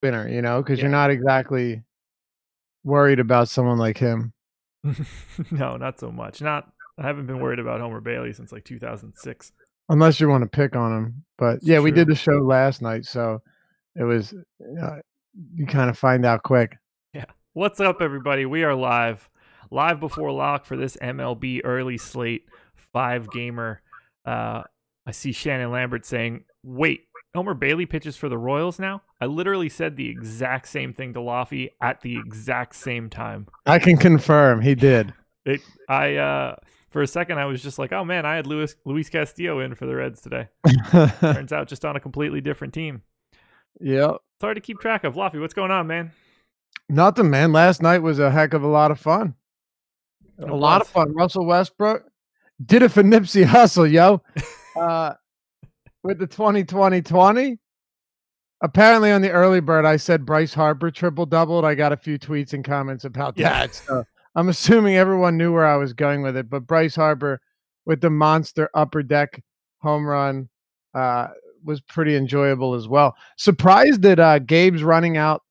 winner, you know, because you're Yeah. not exactly worried about someone like him. No, not so much. I haven't been worried about Homer Bailey since like 2006. Unless you wanna pick on him. But, It's yeah, we did true. the show last night, so it was you kinda find out quick. Yeah. What's up, everybody? We are live before lock for this MLB early slate 5-gamer. I see Shannon Lambert saying, "Wait, Homer Bailey pitches for the Royals now?" I literally said the exact same thing to Laffy at the exact same time. I can confirm he did. For a second I was just like, "Oh man, I had Luis Castillo in for the Reds today." Turns out just on a completely different team. Yep. It's hard to keep track of. Laffy, what's going on, man? Nothing, man. Last night was a heck of a lot of fun. It A lot of was. fun. Russell Westbrook did it for Nipsey Hussle, yo. With the 20-20-20. Apparently on the early bird, I said Bryce Harper triple-doubled. I got a few tweets and comments about that. So I'm assuming everyone knew where I was going with it. But Bryce Harper with the monster upper deck home run was pretty enjoyable as well. Surprised that Gabe's running out,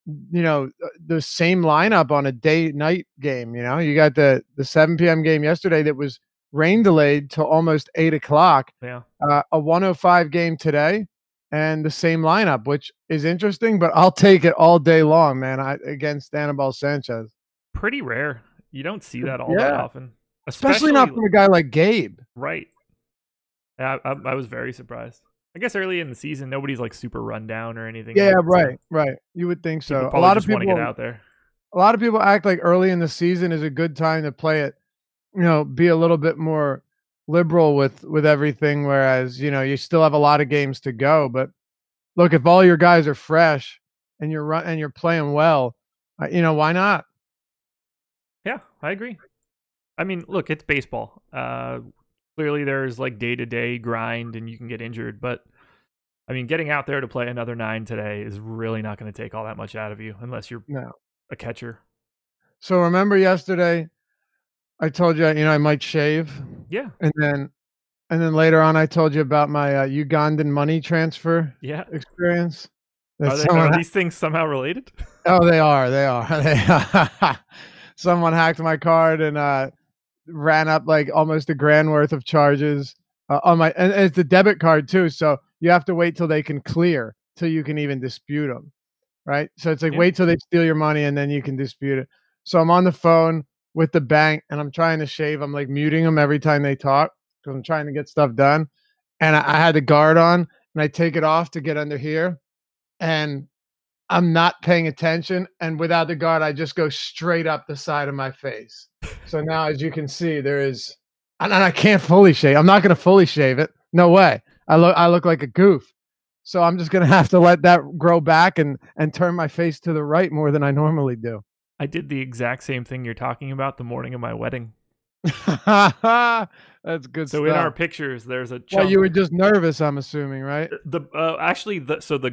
the same lineup on a day-night game. You know, you got the 7 p.m. game yesterday that was rain delayed till almost 8 o'clock. Yeah. A 105 game today, and the same lineup, which is interesting. But I'll take it all day long, man. Against Aníbal Sánchez. Pretty rare. You don't see that all that often, especially not from a guy like Gabe. Right. Yeah, I was very surprised. I guess early in the season, nobody's like super run down or anything. Yeah, yet, right, right. You would think so. A lot of people want to get out there. A lot of people act like early in the season is a good time to play it. You know, be a little bit more liberal with everything, whereas you still have a lot of games to go. But look, if all your guys are fresh and you're playing well, why not? Yeah, I agree. I mean, look, it's baseball. Clearly there's like day-to-day grind and you can get injured, but I mean, getting out there to play another 9 today is really not going to take all that much out of you unless you're a catcher. So remember yesterday I told you, I might shave. Yeah. And then later on I told you about my Ugandan money transfer experience. Are these things somehow related? Oh, they are. They are. Someone hacked my card and ran up like almost $1,000 worth of charges on my, and it's the debit card too. So you have to wait till they can clear till you can even dispute them. Right. So it's like, wait till they steal your money and then you can dispute it. So I'm on the phone with the bank and I'm trying to shave. I'm like muting them every time they talk because I'm trying to get stuff done. And I had the guard on and I take it off to get under here and I'm not paying attention. And without the guard, I just go straight up the side of my face. So now, as you can see, there is, and I can't fully shave. I'm not going to fully shave it. No way. I look like a goof. So I'm just going to have to let that grow back and turn my face to the right more than I normally do. I did the exact same thing you're talking about the morning of my wedding. That's good so stuff. In our pictures, there's a chunk. Well, you were just nervous, I'm assuming, right? The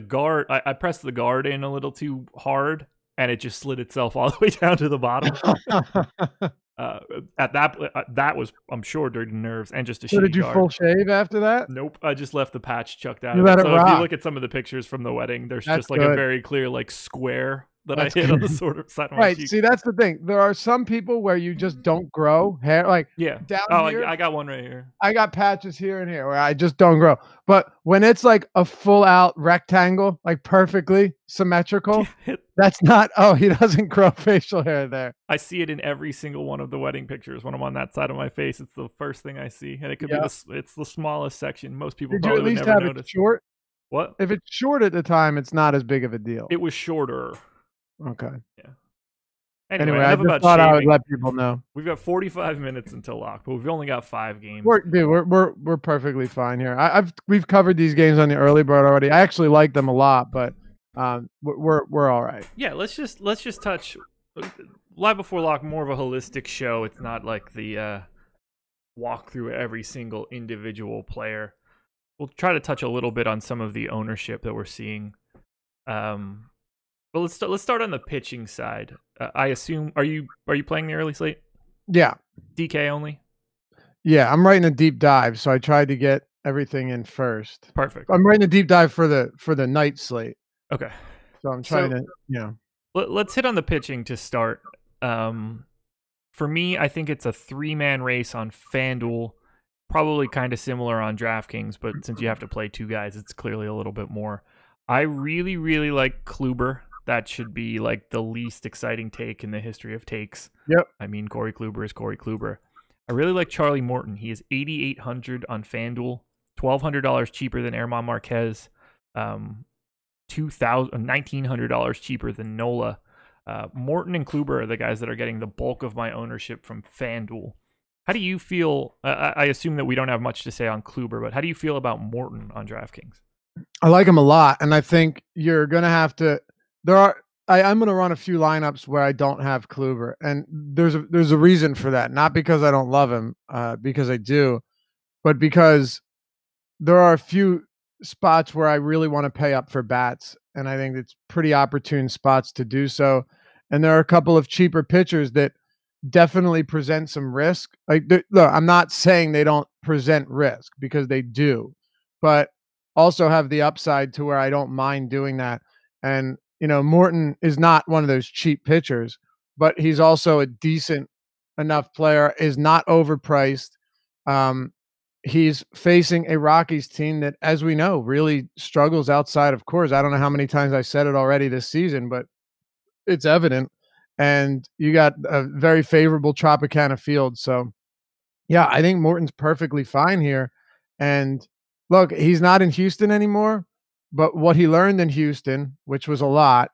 guard, I pressed the guard in a little too hard, and it just slid itself all the way down to the bottom. At that was, I'm sure, dirty nerves and just a shitty guard. So did you full shave after that? Nope, I just left the patch chucked out. So if you look at some of the pictures from the wedding, there's just like a very clear like square that I hit on the sort of side of my cheek. Right. See, that's the thing. There are some people where you just don't grow hair. Like down here. I got one right here. I got patches here and here where I just don't grow. But when it's like a full out rectangle, like perfectly symmetrical, that's not, he doesn't grow facial hair there. I see it in every single one of the wedding pictures when I'm on that side of my face. It's the first thing I see. And it could be it's the smallest section. Most people probably would never notice. It short? What? If it's short at the time, it's not as big of a deal. It was shorter. Okay. Yeah. Anyway, I just thought I would let people know. We've got 45 minutes until lock, but we've only got 5 games. We're perfectly fine here. We've covered these games on the early bird already. I actually like them a lot, but we're all right. Yeah, let's just touch live before lock, more of a holistic show. It's not like the walk through every single individual player. We'll try to touch a little bit on some of the ownership that we're seeing. But let's start on the pitching side. I assume are you playing the early slate? Yeah. DK only? Yeah, I'm writing a deep dive, so I tried to get everything in first. Perfect. I'm writing a deep dive for the night slate. Okay. So I'm trying So to, you know. let's hit on the pitching to start. For me, I think it's a 3-man race on FanDuel. Probably kind of similar on DraftKings, but since you have to play two guys, it's clearly a little bit more. I really, really like Kluber. That should be like the least exciting take in the history of takes. Yep. I mean, Corey Kluber is Corey Kluber. I really like Charlie Morton. He is 8,800 on FanDuel, $1,200 cheaper than Herman Marquez, $1,900 cheaper than Nola. Morton and Kluber are the guys that are getting the bulk of my ownership from FanDuel. How do you feel? I assume that we don't have much to say on Kluber, but how do you feel about Morton on DraftKings? I like him a lot, and I think you're gonna have to. I'm gonna run a few lineups where I don't have Kluber, and there's a reason for that. Not because I don't love him, because I do, but because there are a few spots where I really want to pay up for bats, and I think it's pretty opportune spots to do so. And there are a couple of cheaper pitchers that definitely present some risk. Like, look, I'm not saying they don't present risk because they do, but also have the upside to where I don't mind doing that. And, Morton is not one of those cheap pitchers, but he's also a decent enough player, is not overpriced. He's facing a Rockies team that, as we know, really struggles outside of course. I don't know how many times I said it already this season, but it's evident. And you got a very favorable Tropicana field. So, yeah, I think Morton's perfectly fine here. And look, he's not in Houston anymore, but what he learned in Houston, which was a lot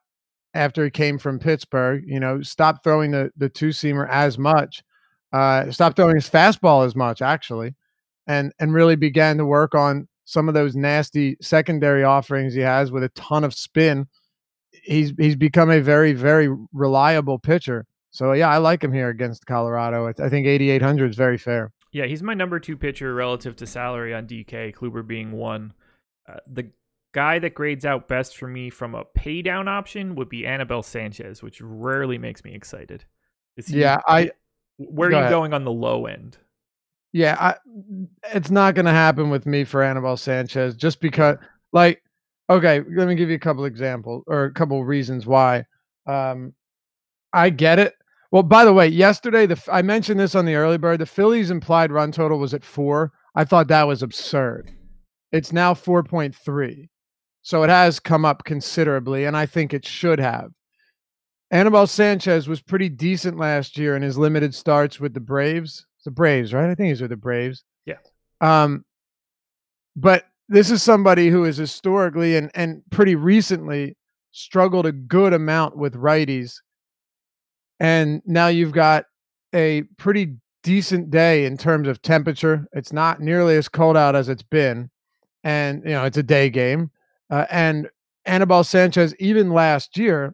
after he came from Pittsburgh, stopped throwing the two-seamer as much, stopped throwing his fastball as much, actually, and really began to work on some of those nasty secondary offerings he has with a ton of spin. He's become a very, very reliable pitcher. So, yeah, I like him here against Colorado. I think 8,800 is very fair. Yeah, he's my number 2 pitcher relative to salary on DK, Kluber being 1. The guy that grades out best for me from a pay down option would be Aníbal Sánchez, which rarely makes me excited. Where are you going on the low end? Yeah, it's not going to happen with me for Aníbal Sánchez just because, okay, let me give you a couple examples or a couple reasons why. I get it. Well, by the way, yesterday, I mentioned this on the early bird. The Phillies' implied run total was at 4. I thought that was absurd. It's now 4.3. So it has come up considerably, and I think it should have. Aníbal Sánchez was pretty decent last year in his limited starts with the Braves. It's the Braves, right? I think he's with the Braves. Yeah. But this is somebody who has historically and pretty recently struggled a good amount with righties. And now you've got a pretty decent day in terms of temperature. It's not nearly as cold out as it's been. And, it's a day game. And Aníbal Sánchez, even last year,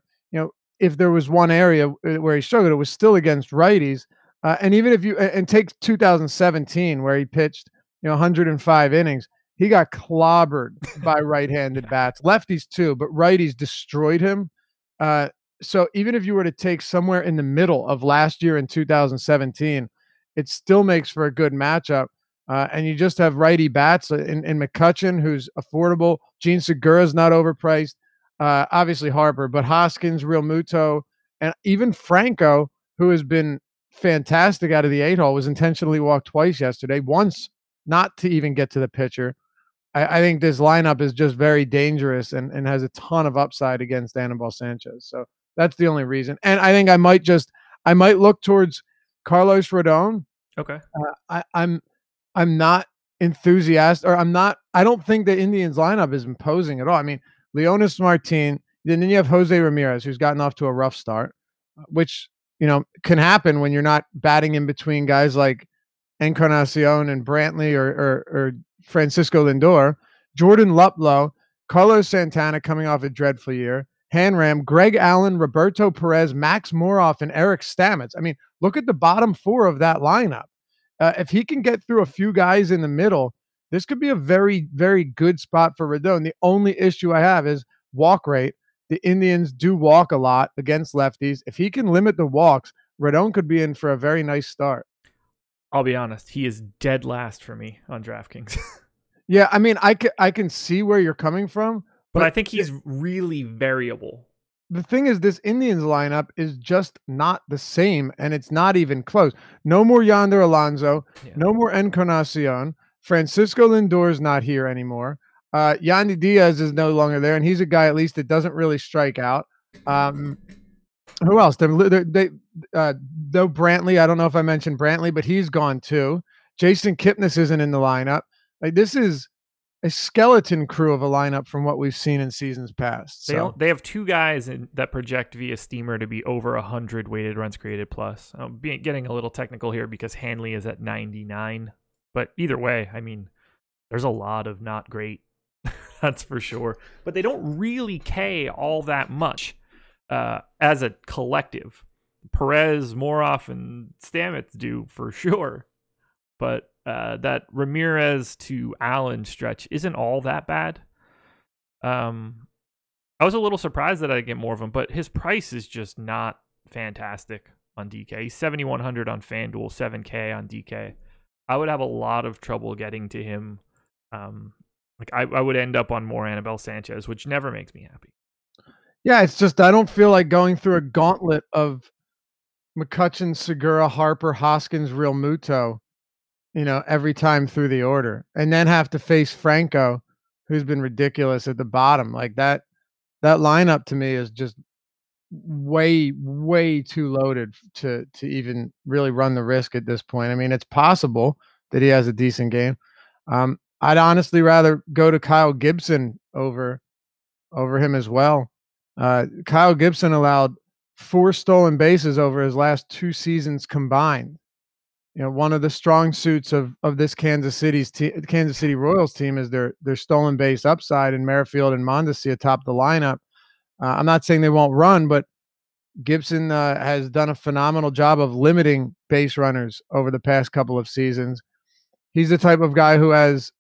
if there was one area where he struggled, it was still against righties. And even if you take 2017, where he pitched, 105 innings, he got clobbered by right-handed bats, lefties too, but righties destroyed him. So even if you were to take somewhere in the middle of last year in 2017, it still makes for a good matchup. And you just have righty bats in McCutchen, who's affordable. Gene Segura's not overpriced. Obviously Harper, but Hoskins, Real Muto, and even Franco, who has been fantastic out of the 8-hole, was intentionally walked twice yesterday, once not to even get to the pitcher. I think this lineup is just very dangerous and has a ton of upside against Aníbal Sánchez. So that's the only reason. And I think I might look towards Carlos Rodon. Okay. I'm not enthusiastic, or I don't think the Indians lineup is imposing at all. I mean, Leonis Martin, then you have Jose Ramirez, who's gotten off to a rough start, which, can happen when you're not batting in between guys like Encarnacion and Brantley or Francisco Lindor. Jordan Luplow, Carlos Santana coming off a dreadful year, Hanram, Greg Allen, Roberto Perez, Max Moroff, and Eric Stamets. I mean, look at the bottom 4 of that lineup. If he can get through a few guys in the middle, this could be a very, very good spot for Rodon. The only issue I have is walk rate. The Indians do walk a lot against lefties. If he can limit the walks, Rodon could be in for a very nice start. I'll be honest, he is dead last for me on DraftKings. Yeah, I mean, I can see where you're coming from, But I think he's really variable. The thing is, this Indians lineup is just not the same, and it's not even close. No more Yonder Alonso, no more Encarnacion. Francisco Lindor's not here anymore. Yandy Diaz is no longer there, and he's a guy at least that doesn't really strike out. Who else? No Brantley. I don't know if I mentioned Brantley, but he's gone too. Jason Kipnis isn't in the lineup. Like, this is a skeleton crew of a lineup from what we've seen in seasons past. So they have two guys that project via Steamer to be over 100 weighted runs created plus. Getting a little technical here because Hanley is at 99. But either way, I mean, there's a lot of not great. That's for sure. But they don't really K all that much as a collective. Perez, Moroff, and Stamets do for sure. But that Ramirez to Allen stretch isn't all that bad. I was a little surprised that I get more of him, but his price is just not fantastic on DK. He's 7,100 on FanDuel, 7K on DK. I would have a lot of trouble getting to him. I would end up on more Aníbal Sánchez, which never makes me happy. Yeah, it's just I don't feel like going through a gauntlet of McCutchen, Segura, Harper, Hoskins, Real Muto, every time through the order, and then have to face Franco, who's been ridiculous at the bottom. Like that lineup to me is just way, way too loaded to even really run the risk at this point. I mean, it's possible that he has a decent game. I'd honestly rather go to Kyle Gibson over him as well. Kyle Gibson allowed 4 stolen bases over his last 2 seasons combined. One of the strong suits of this Kansas City Royals team is their stolen base upside, and Merrifield and Mondesi atop the lineup. I'm not saying they won't run, but Gibson has done a phenomenal job of limiting base runners over the past couple of seasons. He's the type of guy who has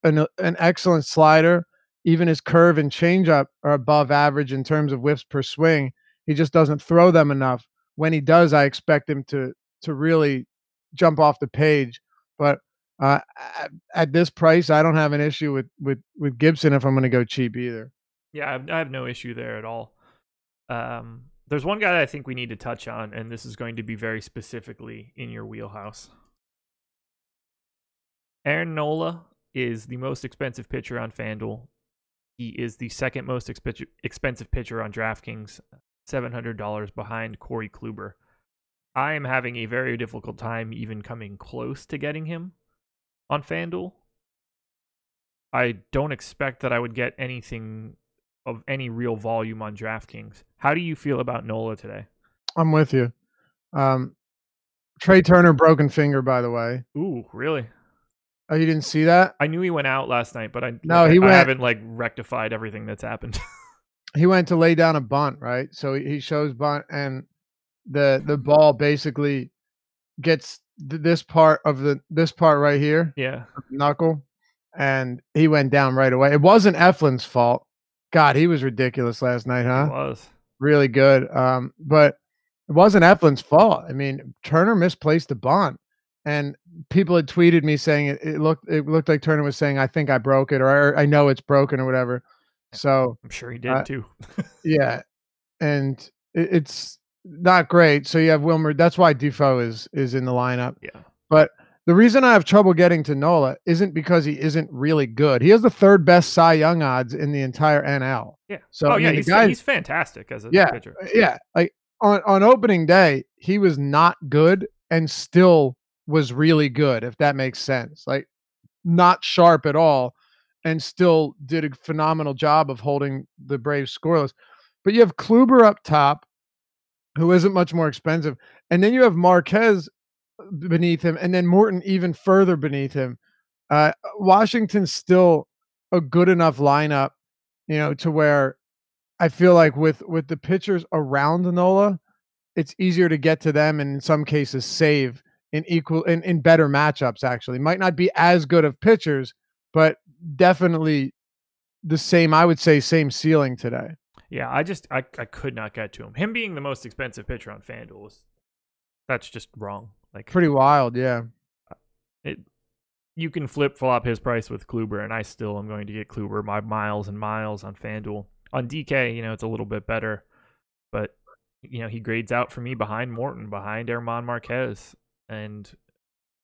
an excellent slider. Even his curve and changeup are above average in terms of whiffs per swing. He just doesn't throw them enough. When he does, I expect him to really jump off the page. But at this price, I don't have an issue with Gibson if I'm going to go cheap either. Yeah, I have no issue there at all. There's one guy that I think we need to touch on, and this is going to be very specifically in your wheelhouse. Aaron Nola is the most expensive pitcher on FanDuel. He is the second most expensive pitcher on DraftKings, $700 behind Corey Kluber. I am having a very difficult time even coming close to getting him on FanDuel. I don't expect that I would get anything of any real volume on DraftKings. How do you feel about Nola today? I'm with you. Trey Turner, broken finger, by the way. Ooh, really? Oh, you didn't see that? I knew he went out last night, but I haven't rectified everything that's happened. He went to lay down a bunt, right? So he shows bunt, and the ball basically gets this part right here, knuckle, and he went down right away. It wasn't Eflin's fault. God, he was ridiculous last night, huh? He was really good, but it wasn't Eflin's fault. I mean, Turner misplaced the bunt. And people had tweeted me saying it looked like Turner was saying, "I think I broke it," or "I know it's broken," or whatever. So I'm sure he did too. Yeah, and it's not great. So you have Wilmer. That's why Defoe is in the lineup. Yeah. But the reason I have trouble getting to Nola isn't because he isn't really good. He has the 3rd best Cy Young odds in the entire NL. Yeah. So he's fantastic as a pitcher. Yeah. Like on opening day, he was not good and still was really good, if that makes sense. Like, not sharp at all, and still did a phenomenal job of holding the Braves scoreless. But you have Kluber up top, who isn't much more expensive, and then you have Marquez beneath him, and then Morton even further beneath him. Washington's still a good enough lineup, to where I feel like with the pitchers around Nola, it's easier to get to them, and in some cases save in better matchups. Actually, might not be as good of pitchers, but definitely the same, I would say, same ceiling today. Yeah, I could not get to him. Him being the most expensive pitcher on FanDuel that's just wrong. Like, pretty wild, yeah. you can flip flop his price with Kluber, and I still am going to get Kluber my miles and miles on FanDuel. On DK, it's a little bit better, but he grades out for me behind Morton, behind Herman Marquez, and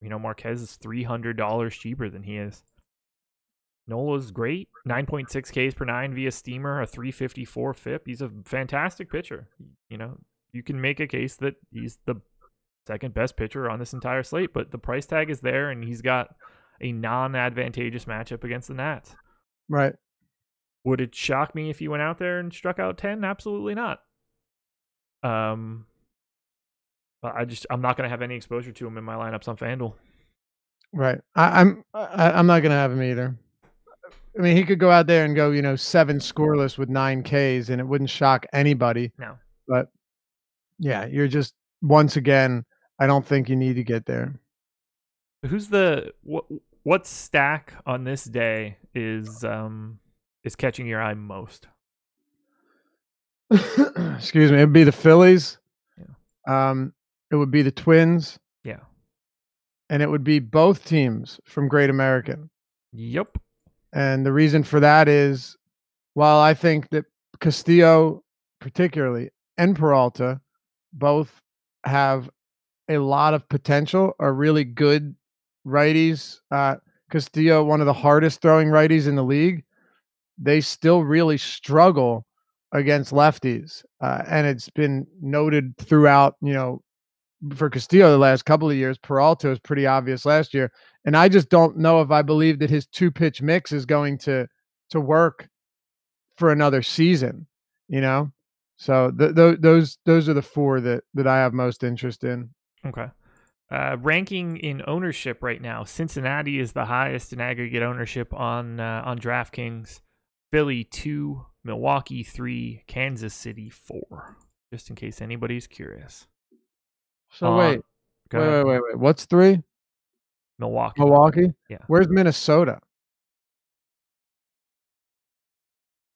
Marquez is $300 cheaper than he is. Nola's great, 9.6 Ks per 9 via steamer, a 354 FIP. He's a fantastic pitcher. You can make a case that he's the second best pitcher on this entire slate, but the price tag is there, and he's got a non-advantageous matchup against the Nats. Right. Would it shock me if he went out there and struck out 10? Absolutely not. I'm not going to have any exposure to him in my lineups on FanDuel. Right. I'm not going to have him either. I mean, he could go out there and go, 7 scoreless with 9 Ks, and it wouldn't shock anybody. No. But yeah, you're just, once again, I don't think you need to get there. Who's what stack on this day is catching your eye most? Excuse me. It'd be the Phillies. Yeah. It would be the Twins. Yeah. And it would be both teams from Great American. Yep. And the reason for that is, while I think that Castillo particularly and Peralta both have a lot of potential, are really good righties. Castillo, one of the hardest throwing righties in the league, they still really struggle against lefties. And it's been noted throughout, for Castillo the last couple of years. Peralta was pretty obvious last year. And I just don't know if I believe that his 2-pitch mix is going to work for another season, So those are the 4 that I have most interest in. Okay. Ranking in ownership right now, Cincinnati is the highest in aggregate ownership on DraftKings. Philly 2, Milwaukee 3, Kansas City 4. Just in case anybody's curious. So wait. What's 3? Milwaukee. Yeah. Where's Minnesota?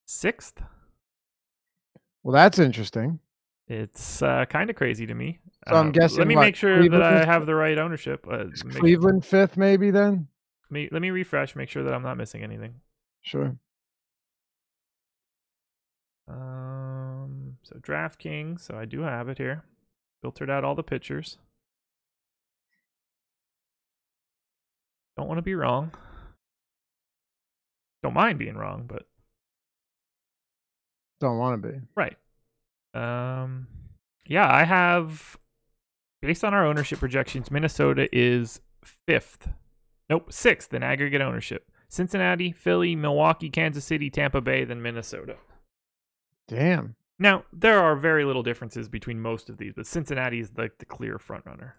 6th. Well, that's interesting. It's kind of crazy to me. So I'm guessing. Let me make sure Cleveland that I have the right ownership. Is Cleveland 5th, maybe then? Let me refresh. Make sure that I'm not missing anything. Sure. So DraftKings. So I do have it here. Filtered out all the pitchers. Don't want to be wrong. Don't mind being wrong, but don't want to be. Right. Yeah, I have, based on our ownership projections, Minnesota is 6th in aggregate ownership. Cincinnati, Philly, Milwaukee, Kansas City, Tampa Bay, then Minnesota. Damn. Now, there are very little differences between most of these, but Cincinnati is the clear front runner.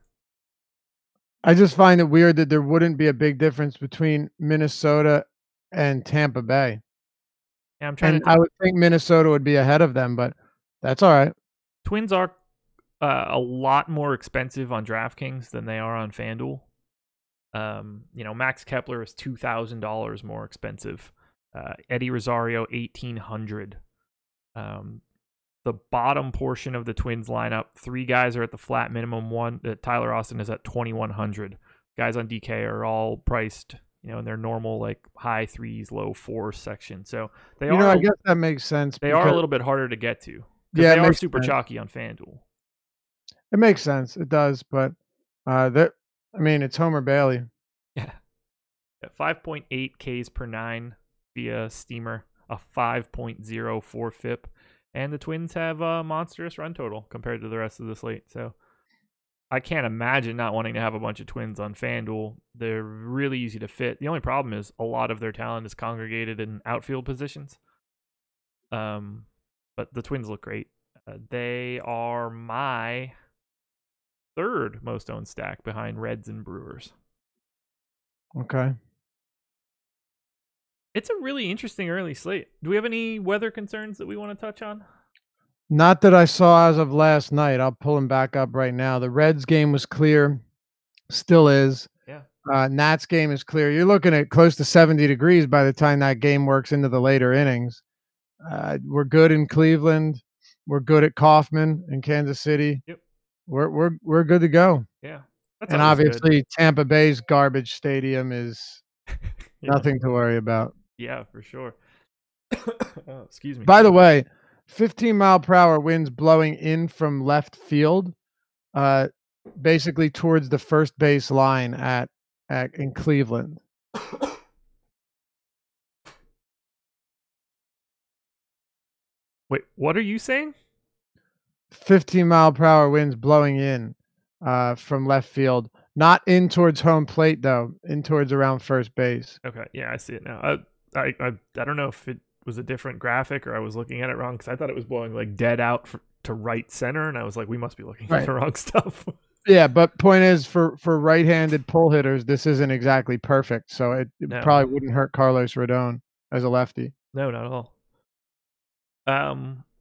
I just find it weird that there wouldn't be a big difference between Minnesota and Tampa Bay. Yeah, I would think Minnesota would be ahead of them, but that's all right. Twins are a lot more expensive on DraftKings than they are on FanDuel. Max Kepler is $2,000 more expensive. Eddie Rosario, $1,800. The bottom portion of the Twins lineup, 3 guys are at the flat minimum. Tyler Austin is at $2,100. Guys on DK are all priced, in their normal like high 3s, low 4s section. So they are. I guess that makes sense. They are a little bit harder to get to. Yeah, they are super chalky on FanDuel. It makes sense. It does, but it's Homer Bailey. Yeah. 5.8 Ks per 9 via steamer, a 5.04 FIP. And the Twins have a monstrous run total compared to the rest of the slate. So I can't imagine not wanting to have a bunch of Twins on FanDuel. They're really easy to fit. The only problem is a lot of their talent is congregated in outfield positions. But the Twins look great. They are my 3rd most owned stack behind Reds and Brewers. Okay. It's a really interesting early slate. Do we have any weather concerns that we want to touch on? Not that I saw as of last night. I'll pull them back up right now. The Reds game was clear. Still is. Yeah. Nats game is clear. You're looking at close to 70 degrees by the time that game works into the later innings. We're good in Cleveland. We're good at Kauffman in Kansas City. Yep. We're good to go. Yeah. That's And always good. obviously, Tampa Bay's garbage stadium is Yeah. nothing to worry about. Yeah, for sure. Oh, excuse me. By the way, 15-mile-per-hour winds blowing in from left field, uh, basically towards the first base line at in Cleveland. Wait, what are you saying? 15-mile-per-hour winds blowing in from left field, not in towards home plate though, in towards around first base. Okay, yeah, I see it now. I don't know if it was a different graphic or I was looking at it wrong because I thought it was blowing like dead out to right center, and I was like, we must be looking at Right. the wrong stuff. Yeah, but point is, for right-handed pull hitters, this isn't exactly perfect, so it No. probably wouldn't hurt Carlos Rodon as a lefty. No, not at all.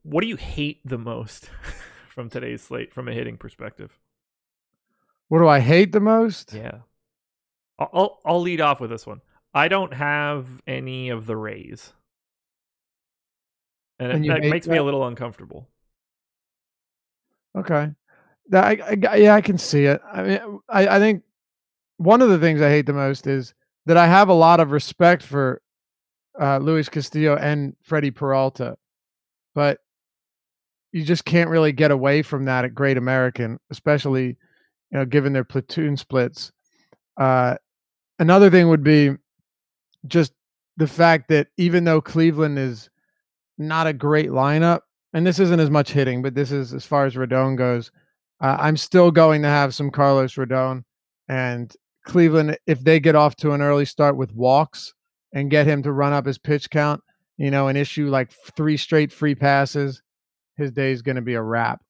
What do you hate the most from today's slate from a hitting perspective? What do I hate the most? Yeah, I'll lead off with this one. I don't have any of the Rays, and you that hate makes me that? a little uncomfortable. Okay. Yeah, I can see it. I mean, I think one of the things I hate the most is that I have a lot of respect for Luis Castillo and Freddie Peralta, but you just can't really get away from that at Great American, especially given their platoon splits. Another thing would be just the fact that even though Cleveland is not a great lineup, and this isn't as much hitting, but this is as far as Rodon goes, I'm still going to have some Carlos Rodon. And Cleveland, if they get off to an early start with walks and get him to run up his pitch count, and issue like 3 straight free passes, his day is going to be a wrap.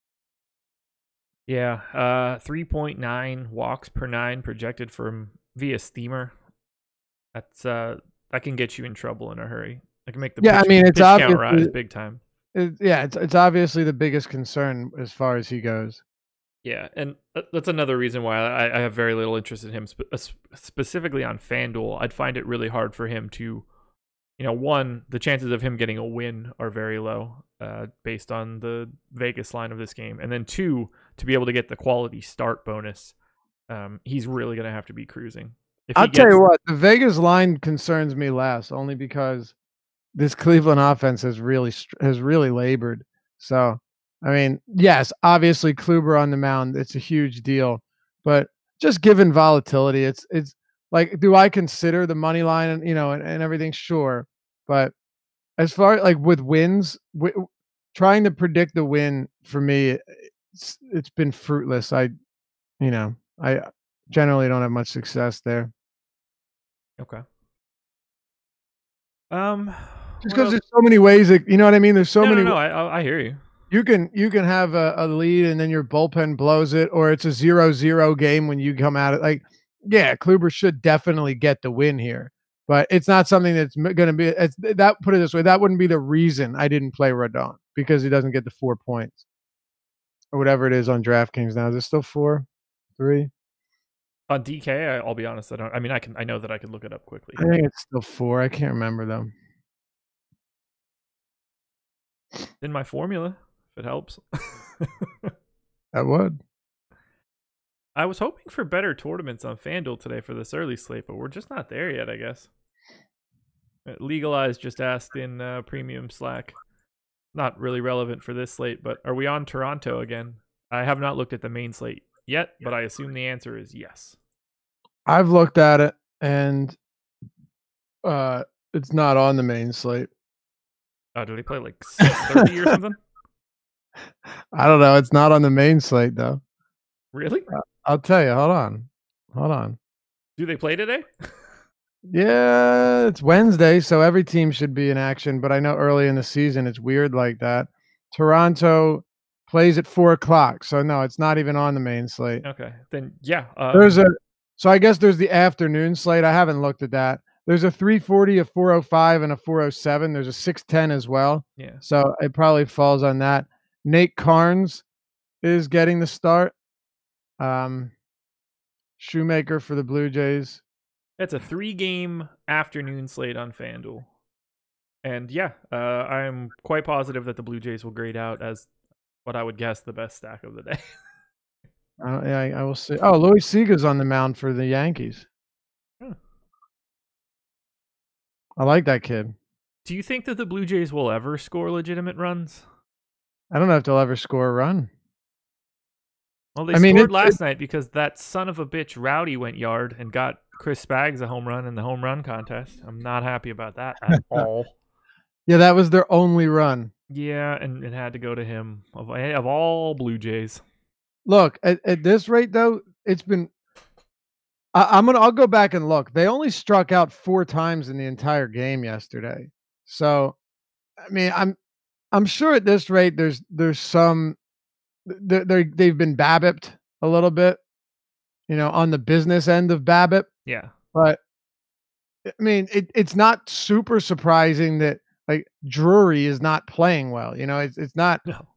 Yeah, 3.9 walks per 9 projected from via Steamer. That's that can get you in trouble in a hurry. I can make the pitch count rise big time. It's obviously the biggest concern as far as he goes. Yeah, and that's another reason why I have very little interest in him, specifically on FanDuel. I'd find it really hard for him to, one, the chances of him getting a win are very low based on the Vegas line of this game. And then two, to be able to get the quality start bonus, he's really going to have to be cruising. I'll tell you what, the Vegas line concerns me less, only because this Cleveland offense has really labored. So, I mean, yes, obviously Kluber on the mound, it's a huge deal, but just given volatility, it's like, do I consider the money line and everything? Sure, but as far like with wins, trying to predict the win for me, it's been fruitless. I generally don't have much success there. Okay. Just because there's so many ways that, you know what I mean? There's so many. No, I hear you. You can have a lead and then your bullpen blows it, or it's a 0-0 game when you come at it. Like, yeah, Kluber should definitely get the win here, but it's not something that's going to be. Put it this way, that wouldn't be the reason I didn't play Rodon, because he doesn't get the 4 points or whatever it is on DraftKings now. Is it still 4, 3? On DK, I'll be honest. I know that I could look it up quickly. I think it's still 4. I can't remember though. In my formula, if it helps. That would. I was hoping for better tournaments on FanDuel today for this early slate, but we're just not there yet, I guess. Legalized just asked in Premium Slack. Not really relevant for this slate, but are we on Toronto again? I have not looked at the main slate yet, but I assume the answer is yes. I've looked at it, and it's not on the main slate. Oh, do they play like 6:30 or something? I don't know. It's not on the main slate though. Really? I'll tell you. Hold on. Do they play today? Yeah, it's Wednesday, so every team should be in action. But I know early in the season it's weird like that. Toronto plays at 4:00, so no, it's not even on the main slate. Okay, then yeah. So I guess there's the afternoon slate. I haven't looked at that. There's a 3:40, a 4:05, and a 4:07. There's a 6:10 as well. Yeah. So it probably falls on that. Nate Carnes is getting the start. Shoemaker for the Blue Jays. It's a 3-game afternoon slate on FanDuel. And yeah, I'm quite positive that the Blue Jays will grade out as what I would guess the best stack of the day. I will see. Oh, Luis Sega's on the mound for the Yankees. Hmm. I like that kid. Do you think that the Blue Jays will ever score legitimate runs? I don't know if they'll ever score a run. Well, they I mean, scored last night because that son of a bitch Rowdy went yard and got Chris Spags a home run in the home run contest. I'm not happy about that at all. yeah, that was their only run. Yeah, and it had to go to him of all Blue Jays. Look, at this rate though, it's been I'll go back and look. They only struck out 4 times in the entire game yesterday. So, I mean, I'm sure at this rate there's some they've been BABIP'd a little bit, on the business end of BABIP, Yeah. but I mean, it's not super surprising that like Drury is not playing well. It's not No.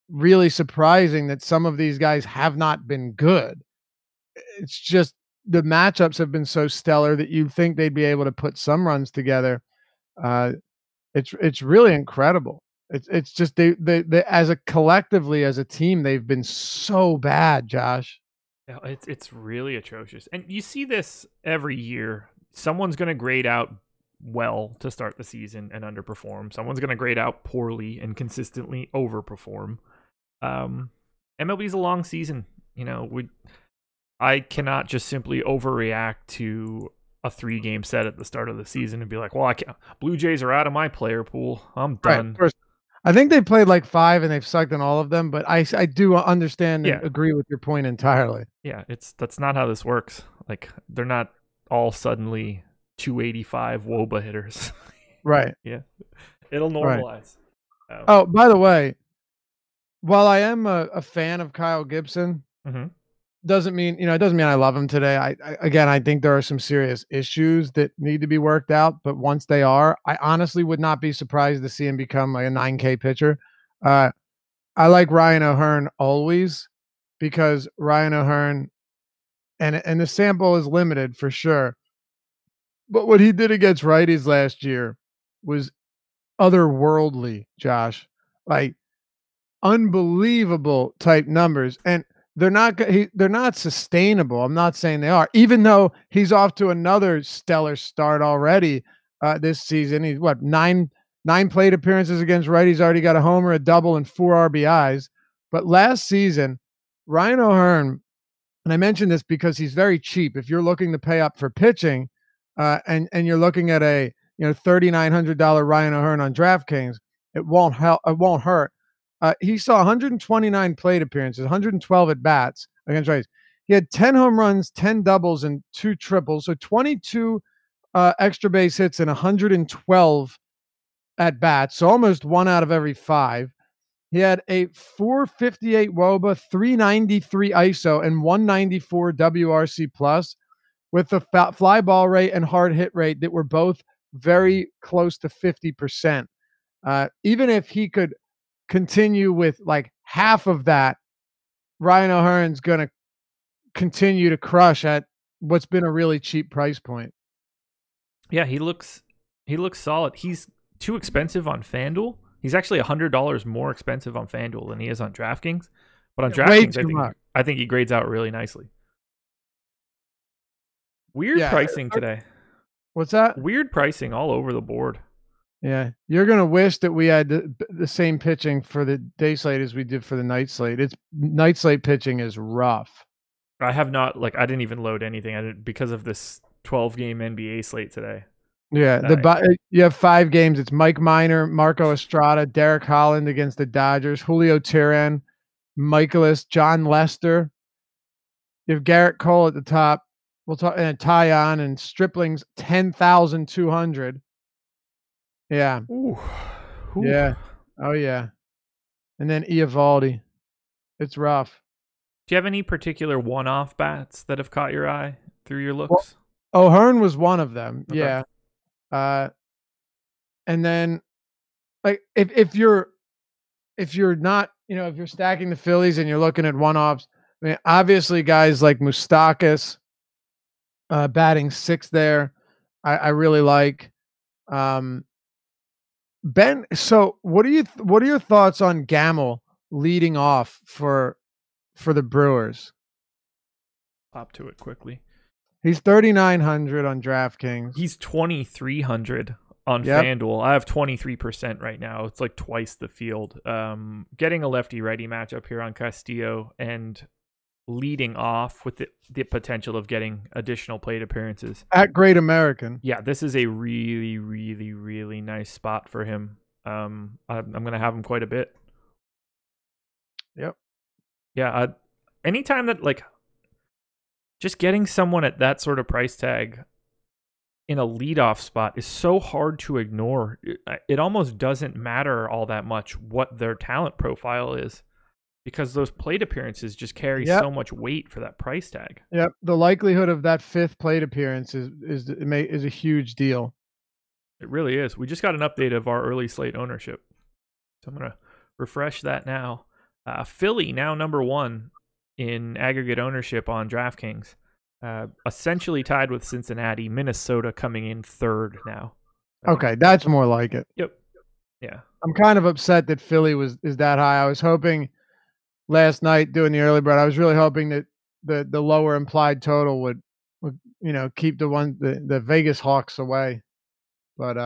really surprising that some of these guys have not been good. It's just the matchups have been so stellar that you'd think they'd be able to put some runs together. Uh, it's really incredible. It's just they as a collectively as a team they've been so bad, Josh. Yeah, it's really atrocious. And you see this every year. Someone's going to grade out well to start the season and underperform. Someone's going to grade out poorly and consistently overperform. MLB's a long season. I cannot just simply overreact to a 3-game set at the start of the season and be like, well, I can't. Blue Jays are out of my player pool. I'm Right, done. of course. I think they played like 5 and they've sucked in all of them, but I do understand and Yeah. agree with your point entirely. Yeah, that's not how this works. Like, they're not all suddenly 285 WOBA hitters. Right. Yeah. It'll Right. normalize. Oh, by the way, while I am a fan of Kyle Gibson, Mhm. doesn't mean it doesn't mean I love him today. I think there are some serious issues that need to be worked out, but once they are, I honestly would not be surprised to see him become like a 9K pitcher. I like Ryan O'Hearn always because Ryan O'Hearn and the sample is limited for sure. But what he did against righties last year was otherworldly, Josh. Like unbelievable type numbers, and they're not sustainable. I'm not saying they are, even though he's off to another stellar start already this season. He's what nine plate appearances against righties, already got a homer, a double, and 4 RBIs. But last season, Ryan O'Hearn, and I mentioned this because he's very cheap. If you're looking to pay up for pitching, and you're looking at a $3,900 Ryan O'Hearn on DraftKings, it won't help. It won't hurt. He saw 129 plate appearances, 112 at bats against righties. He had 10 home runs, 10 doubles, and 2 triples. So 22 extra base hits and 112 at bats. So almost 1 out of every 5. He had a 458 WOBA, 393 ISO, and 194 WRC plus with the fly ball rate and hard hit rate that were both very close to 50%. Even if he could continue with like half of that, Ryan O'Hearn's going to continue to crush at what's been a really cheap price point. Yeah, he looks solid. He's too expensive on FanDuel. He's actually $100 more expensive on FanDuel than he is on DraftKings. But on DraftKings, I think he grades out really nicely. Weird pricing today. What's that? Weird pricing all over the board. Yeah, you're gonna wish that we had the same pitching for the day slate as we did for the night slate. Night slate pitching is rough. I have not I didn't even load anything because of this 12-game NBA slate today. Yeah, you have 5 games. It's Mike Minor, Marco Estrada, Derek Holland against the Dodgers, Julio Teheran, Michaelis, John Lester. You have Garrett Cole at the top. We'll talk and Tyon and Stripling's 10,200. Yeah. Ooh. Yeah. Oh yeah. And then Eovaldi. It's rough. Do you have any particular one-off bats that have caught your eye through your looks? Well, O'Hearn was one of them. Okay. Yeah. And then like if you're not, if you're stacking the Phillies and you're looking at one-offs, I mean, obviously guys like Moustakas, batting 6th there, I really like. Ben, so what are your thoughts on Gamel leading off for the Brewers? hop to it quickly. He's 3,900 on DraftKings. He's 2,300 on Yep. FanDuel. I have 23% right now. It's like twice the field. Getting a lefty-righty matchup here on Castillo and leading off with the potential of getting additional plate appearances. At Great American. Yeah, this is a really, really, really nice spot for him. I'm going to have him quite a bit. Yep. Yeah, anytime that, like, just getting someone at that sort of price tag in a leadoff spot is so hard to ignore. It almost doesn't matter all that much what their talent profile is, because those plate appearances just carry so much weight for that price tag. Yep. The likelihood of that 5th plate appearance is a huge deal. It really is. We just got an update of our early slate ownership, so I'm going to refresh that now. Philly now number 1 in aggregate ownership on DraftKings. Essentially tied with Cincinnati. Minnesota coming in 3rd now. Okay, that's more like it. Yep. Yeah. I'm kind of upset that Philly is that high. I was hoping last night doing the early bird, I was really hoping that the lower implied total would keep the Vegas Hawks away. But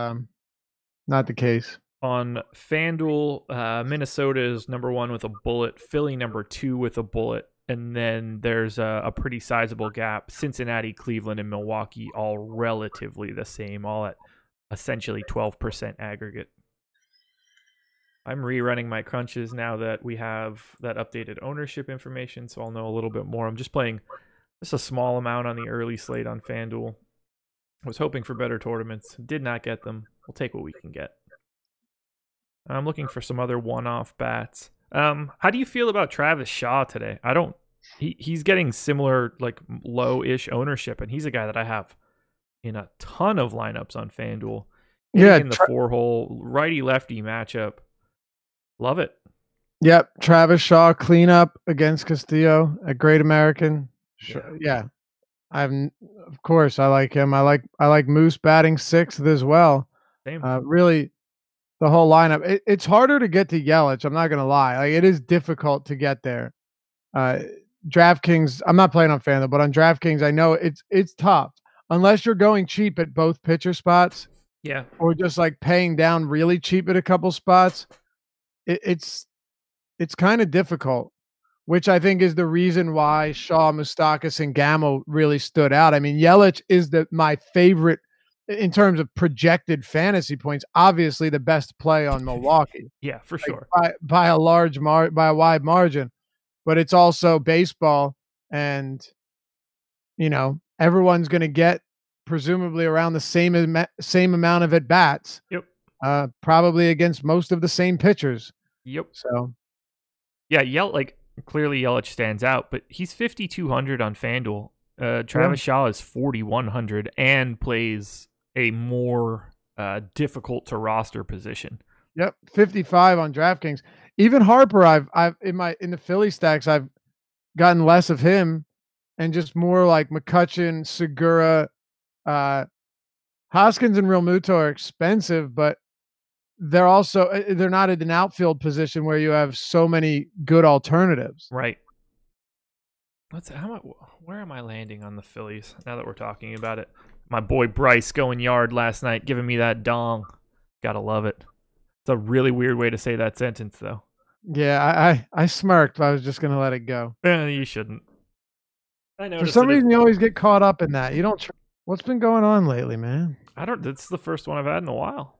not the case. On FanDuel, Minnesota is number 1 with a bullet, Philly number 2 with a bullet, and then there's a pretty sizable gap. Cincinnati, Cleveland, and Milwaukee all relatively the same, all at essentially 12% aggregate. I'm rerunning my crunches now that we have that updated ownership information, so I'll know a little bit more. I'm just playing just a small amount on the early slate on FanDuel. I was hoping for better tournaments. Did not get them. We'll take what we can get. I'm looking for some other one-off bats. How do you feel about Travis Shaw today? He's getting similar, like, low-ish ownership, and he's a guy that I have in a ton of lineups on FanDuel. Yeah, in the 4-hole righty-lefty matchup. Love it. Yep, Travis Shaw cleanup against Castillo at Great American. Yeah. Of course I like him. I like Moose batting 6th as well. Same. Really, the whole lineup. It's harder to get to Yelich. I'm not gonna lie. Like, it is difficult to get there. DraftKings. I'm not playing on FanDuel, but on DraftKings, I know it's tough unless you're going cheap at both pitcher spots. Yeah. Or just like paying down really cheap at a couple spots. It's kind of difficult, which I think is the reason why Shaw, Moustakas, and Gamel really stood out. I mean, Yelich is my favorite in terms of projected fantasy points. Obviously, the best play on Milwaukee. Yeah, for sure. By a wide margin. But it's also baseball, and everyone's going to get presumably around the same amount of at bats. Yep. Probably against most of the same pitchers. Yep. So, yeah, clearly Yelich stands out, but he's 5,200 on FanDuel. Travis Shaw is 4,100 and plays a more difficult to roster position. Yep, 55 on DraftKings. Even Harper, I've in the Philly stacks, I've gotten less of him and just more like McCutchen, Segura, Hoskins, and Real Muto are expensive, but they're not in an outfield position where you have so many good alternatives. Right. Where am I landing on the Phillies now that we're talking about it? My boy Bryce going yard last night, giving me that dong. Gotta love it. It's a really weird way to say that sentence, though. Yeah, I smirked, but I was just gonna let it go. You shouldn't. I know. For some reason, you always get caught up in that. You don't. What's been going on lately, man? That's the first one I've had in a while.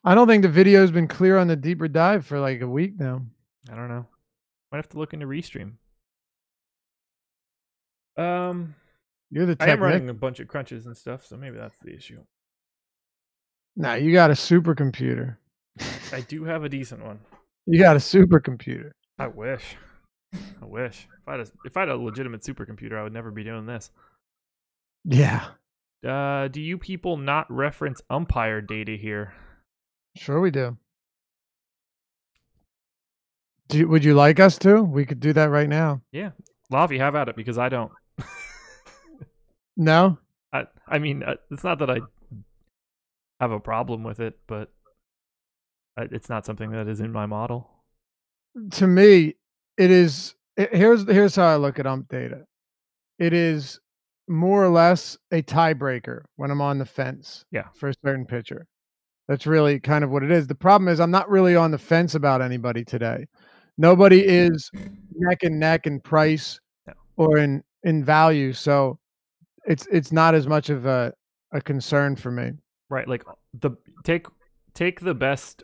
I don't think the video's been clear on the deeper dive for like a week now. I don't know. Might have to look into Restream. You're the I am running a bunch of crunches and stuff, so maybe that's the issue. Nah, you got a supercomputer. I do have a decent one. You got a supercomputer. I wish. If I had a legitimate supercomputer, I would never be doing this. Yeah. Do you people not reference umpire data here? Sure we do. Would you like us to? We could do that right now. Yeah. Lavi, have at it, because I don't. No? I mean, it's not that I have a problem with it, but it's not something that is in my model. To me, it is. Here's how I look at ump data. it is more or less a tiebreaker when I'm on the fence Yeah. for a certain pitcher. That's really kind of what it is. The problem is I'm not really on the fence about anybody today. Nobody is neck and neck in price No. or in value, so it's not as much of a concern for me. Right. Like take the best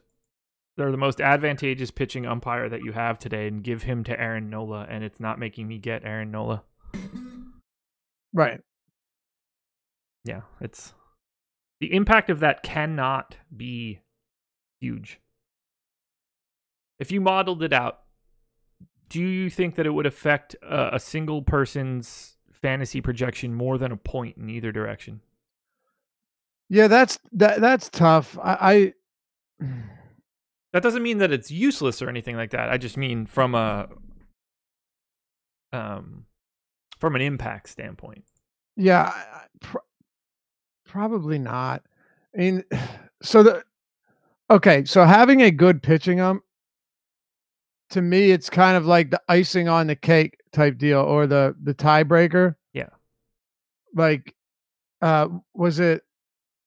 or the most advantageous pitching umpire that you have today and give him to Aaron Nola, and it's not making me get Aaron Nola. Right. Yeah, it's the impact of that cannot be huge. If you modeled it out, do you think that it would affect a single person's fantasy projection more than a point in either direction? Yeah, that's tough. That doesn't mean that it's useless or anything like that. I just mean from an impact standpoint. Yeah, probably not. I mean, okay, so having a good pitching to me, it's kind of like the icing on the cake type deal or the tiebreaker. Yeah. Like, was it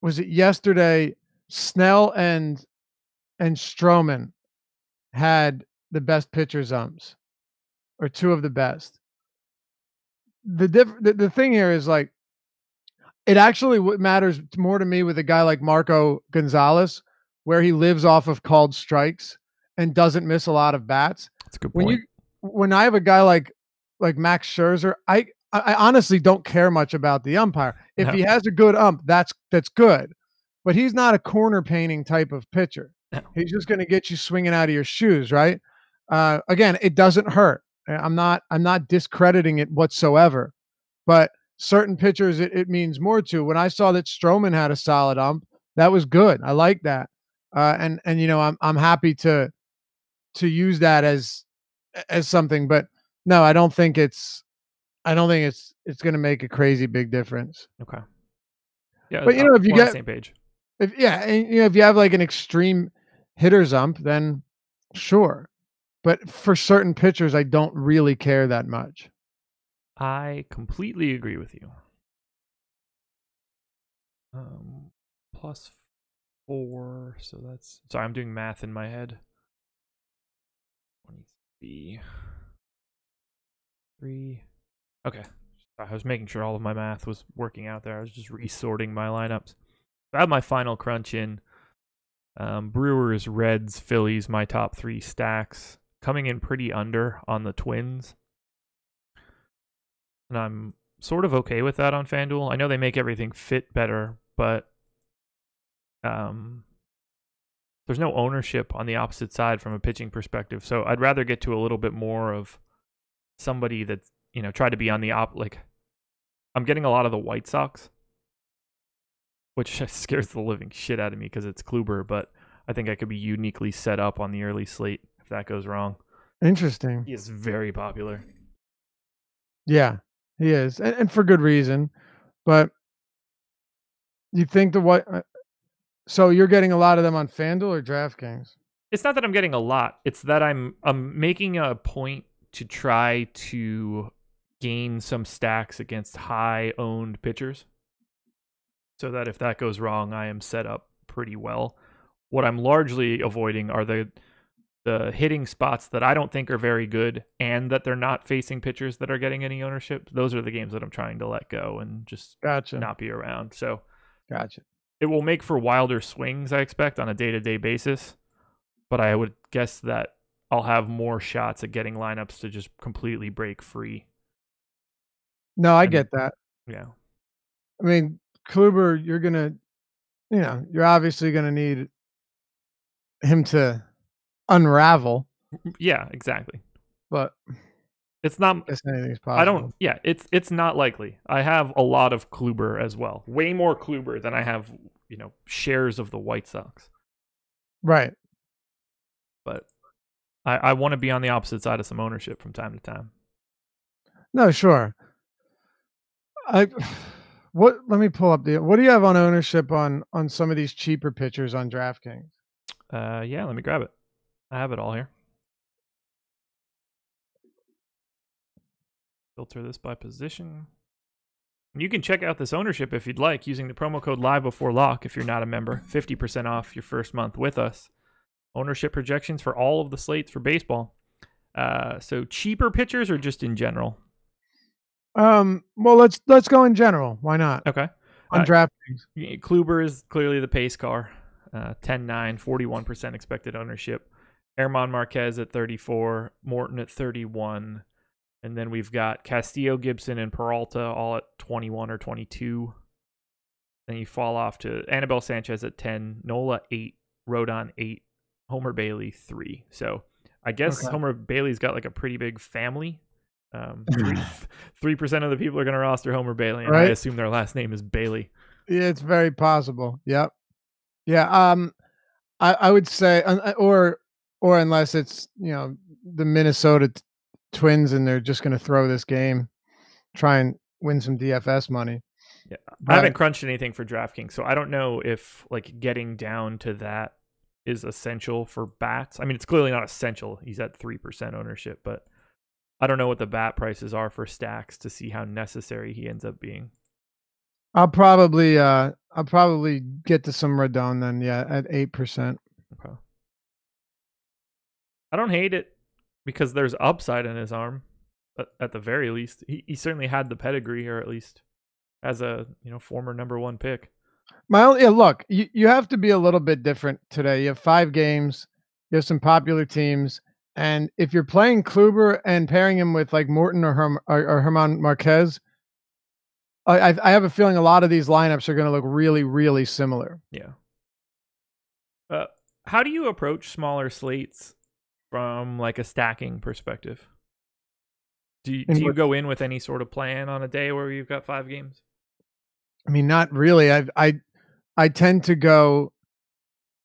yesterday? Snell and Stroman had the best pitchers umps, or two of the best. The thing here is like, it actually matters more to me with a guy like Marco Gonzalez, where he lives off of called strikes and doesn't miss a lot of bats. That's a good point. When I have a guy like Max Scherzer, I honestly don't care much about the umpire. If he has a good ump, that's good. But he's not a corner painting type of pitcher. No. He's just going to get you swinging out of your shoes, right? Again, it doesn't hurt. I'm not discrediting it whatsoever. But certain pitchers, it means more to. When I saw that Stroman had a solid ump, that was good. I like that. And you know, I'm happy to use that as something. But no, I don't think it's going to make a crazy big difference. Okay. Yeah, but you know, if you get on the same page, and you know, if you have like an extreme hitter's ump, then sure. But for certain pitchers, I don't really care that much. I completely agree with you. +4, so that's... Sorry, I'm doing math in my head. 23. 3. Okay. I was making sure all of my math was working out there. I was just resorting my lineups. I have my final crunch in. Brewers, Reds, Phillies, my top 3 stacks. Coming in pretty under on the Twins. And I'm sort of okay with that on FanDuel. I know they make everything fit better, but there's no ownership on the opposite side from a pitching perspective. So I'd rather get to a little bit more of somebody that's, you know, try to be on the like, I'm getting a lot of the White Sox, which scares the living shit out of me because it's Kluber, but I think I could be uniquely set up on the early slate if that goes wrong. Interesting. He is very popular. Yeah, he is, and for good reason. But you think so you're getting a lot of them on FanDuel or DraftKings? It's not that I'm getting a lot. It's that I'm making a point to try to gain some stacks against high-owned pitchers, so that if that goes wrong, I am set up pretty well. What I'm largely avoiding are the hitting spots that I don't think are very good and that they're not facing pitchers that are getting any ownership. Those are the games that I'm trying to let go and just not be around. So gotcha. It will make for wilder swings, I expect, on a day-to-day basis. But I would guess that I'll have more shots at getting lineups to just completely break free. No, I get that. Yeah. I mean, Kluber, you're obviously going to need him to unravel. Yeah, exactly. But it's not... anything's possible. It's not likely. I have a lot of Kluber as well. Way more Kluber than I have, shares of the White Sox. Right. But I want to be on the opposite side of some ownership from time to time. No, sure. Let me pull up what do you have on ownership on some of these cheaper pitchers on DraftKings? Yeah, let me grab it. I have it all here. filter this by position. You can check out this ownership if you'd like using the promo code live before lock if you're not a member. 50% off your first month with us. Ownership projections for all of the slates for baseball. So cheaper pitchers or just in general? Well, let's go in general. Why not? Okay. On DraftKings. Kluber is clearly the pace car. 10-9, 41% expected ownership. Herman Marquez at 34, Morton at 31. And then we've got Castillo, Gibson, and Peralta all at 21 or 22. Then you fall off to Aníbal Sánchez at 10, Nola 8, Rodon 8, Homer Bailey 3. So I guess Homer Bailey's got like a pretty big family. 3% of the people are going to roster Homer Bailey, and I assume their last name is Bailey. Yeah, it's very possible. Yep. Yeah. I would say, or unless it's the Minnesota Twins and they're just going to throw this game, try and win some DFS money. Yeah, I haven't crunched anything for DraftKings, so I don't know if like getting down to that is essential for bats. I mean, it's clearly not essential. He's at 3% ownership, but I don't know what the bat prices are for stacks to see how necessary he ends up being. I'll probably get to some Rodon then, yeah, at 8%. Okay. I don't hate it because there's upside in his arm, at the very least. He certainly had the pedigree, or at least as a former number 1 pick. Look, you have to be a little bit different today. You have 5 games, you have some popular teams, and if you're playing Kluber and pairing him with like Morton or Herman Marquez, I have a feeling a lot of these lineups are going to look really, really similar. Yeah. How do you approach smaller slates from like a stacking perspective? Do you go in with any sort of plan on a day where you've got 5 games? I mean, not really. I tend to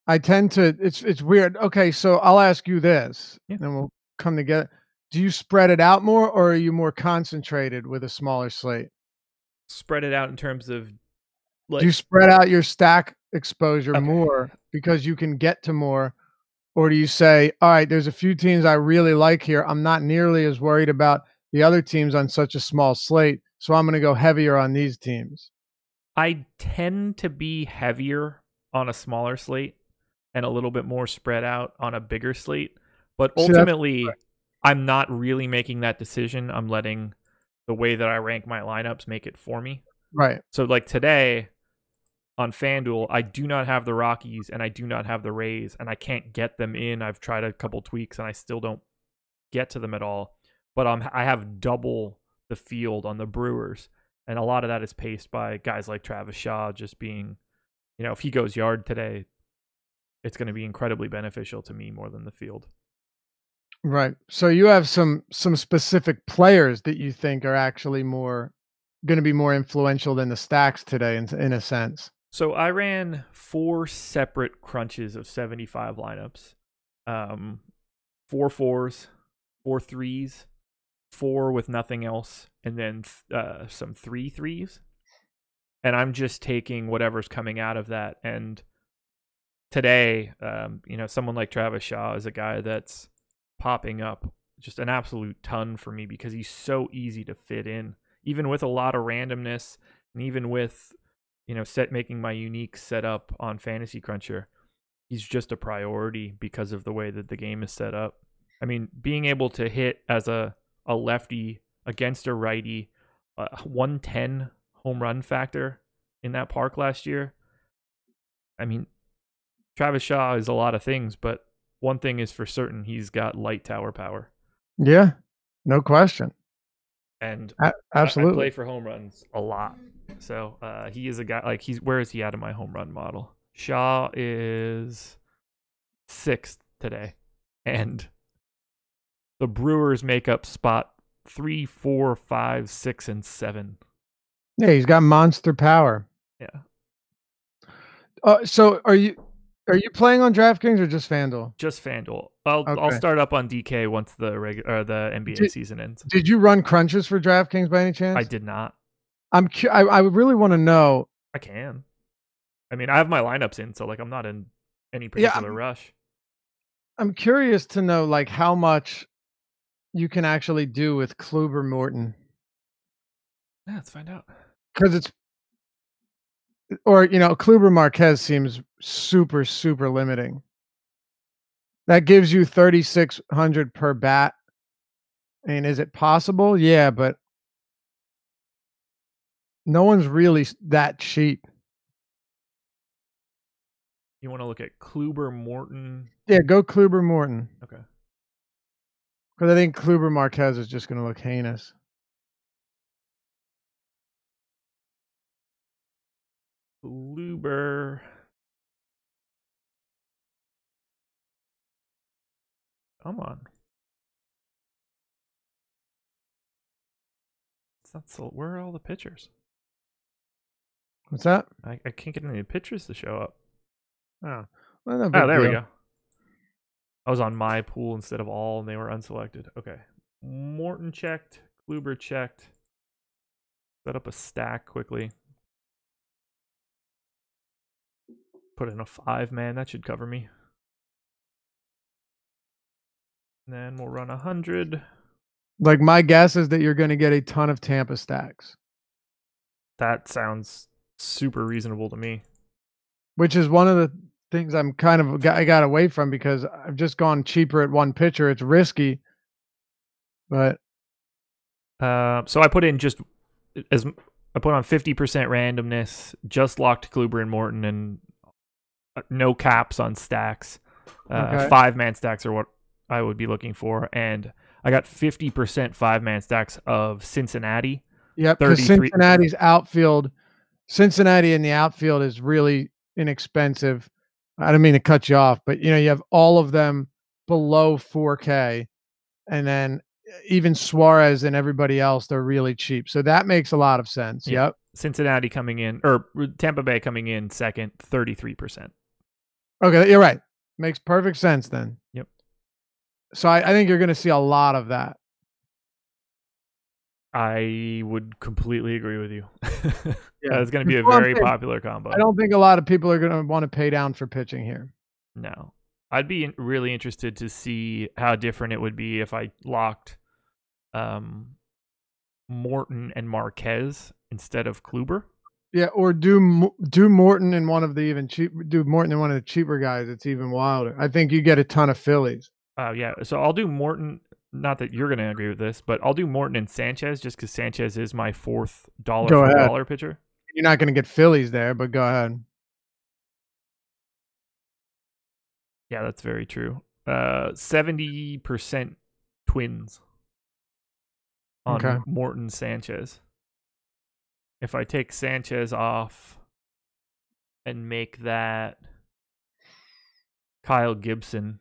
it's weird. Okay, so I'll ask you this, and we'll come together. Do you spread it out more, or are you more concentrated with a smaller slate? Spread it out in terms of like, do you spread out your stack exposure more because you can get to more, or do you say, all right, there's a few teams I really like here. I'm not nearly as worried about the other teams on such a small slate, so I'm going to go heavier on these teams? I tend to be heavier on a smaller slate and a little bit more spread out on a bigger slate. But ultimately, I'm not really making that decision. I'm letting the way that I rank my lineups make it for me. Right. So like today on FanDuel, I do not have the Rockies and I do not have the Rays, and I can't get them in. I've tried a couple tweaks and I still don't get to them at all. But I have double the field on the Brewers. And a lot of that is paced by guys like Travis Shaw just being, if he goes yard today, it's going to be incredibly beneficial to me more than the field. Right. So you have some specific players that you think are actually going to be more influential than the stacks today in a sense. So I ran 4 separate crunches of 75 lineups. 4 4s, 4 3s, 4 with nothing else, and then some 3 3s. And I'm just taking whatever's coming out of that. And today, someone like Travis Shaw is a guy that's popping up just an absolute ton for me because he's so easy to fit in, even with a lot of randomness, and even with making my unique setup on Fantasy Cruncher. He's just a priority because of the way that the game is set up. I mean, being able to hit as a lefty against a righty, 110 home run factor in that park last year. I mean, Travis Shaw is a lot of things, but one thing is for certain, he's got light tower power. Yeah, no question. And absolutely, I play for home runs a lot. So he is a guy, like, where is he at in my home run model? Shaw is 6th today. And the Brewers make up spot 3, 4, 5, 6, and 7. Yeah, he's got monster power. Yeah. So are you playing on DraftKings or just FanDuel? Just FanDuel. I'll start up on DK once the NBA season ends. Did you run crunches for DraftKings by any chance? I did not. I really want to know. I can. I mean, I have my lineups in, so like I'm not in any particular rush. I'm curious to know like how much you can actually do with Kluber Morton. Yeah, let's find out. Because it's, or, you know, Kluber Marquez seems super, super limiting. That gives you 3,600 per bat. And is it possible? Yeah, but no one's really that cheap. You want to look at Kluber Morton? Yeah, go Kluber Morton. Okay. Because I think Kluber Marquez is just going to look heinous. Kluber. Come on. It's not so. Where are all the pictures? What's that? I can't get any pictures to show up. Oh, well, no big Oh, there we deal. go. I was on my pool instead of all, and they were unselected. Okay. Morton checked. Kluber checked. Set up a stack quickly. Put in a 5-man. That should cover me. And then we'll run 100. Like, my guess is that you're going to get a ton of Tampa stacks. That sounds super reasonable to me. Which is one of the things I got away from, because I've just gone cheaper at one pitcher. It's risky, but so I put in just as I put on 50% randomness, just locked Kluber and Morton, and no caps on stacks. Okay. 5-man stacks are what I would be looking for, and I got 50% 5-man stacks of Cincinnati. Yep, because Cincinnati's outfield, Cincinnati in the outfield is really inexpensive. I don't mean to cut you off, but you know, you have all of them below 4K, and then even Suarez and everybody else, they're really cheap. So that makes a lot of sense. Yeah. Yep. Cincinnati coming in, or Tampa Bay coming in second, 33%. Okay, you're right. Makes perfect sense then. Yep. So I think you're going to see a lot of that. I would completely agree with you. Yeah, it's going to be a very popular combo. I don't think a lot of people are going to want to pay down for pitching here. No. I'd be really interested to see how different it would be if I locked Morton and Marquez instead of Kluber. Yeah, or do Morton in one of the Morton in one of the cheaper guys. It's even wilder. I think you get a ton of Phillies. Oh, yeah. So I'll do Morton. Not that you're going to agree with this, but I'll do Morton and Sanchez just because Sanchez is my $4 for dollar pitcher. You're not going to get Phillies there, but go ahead. Yeah, that's very true. 70% Twins on Morton Sanchez. If I take Sanchez off and make that Kyle Gibson,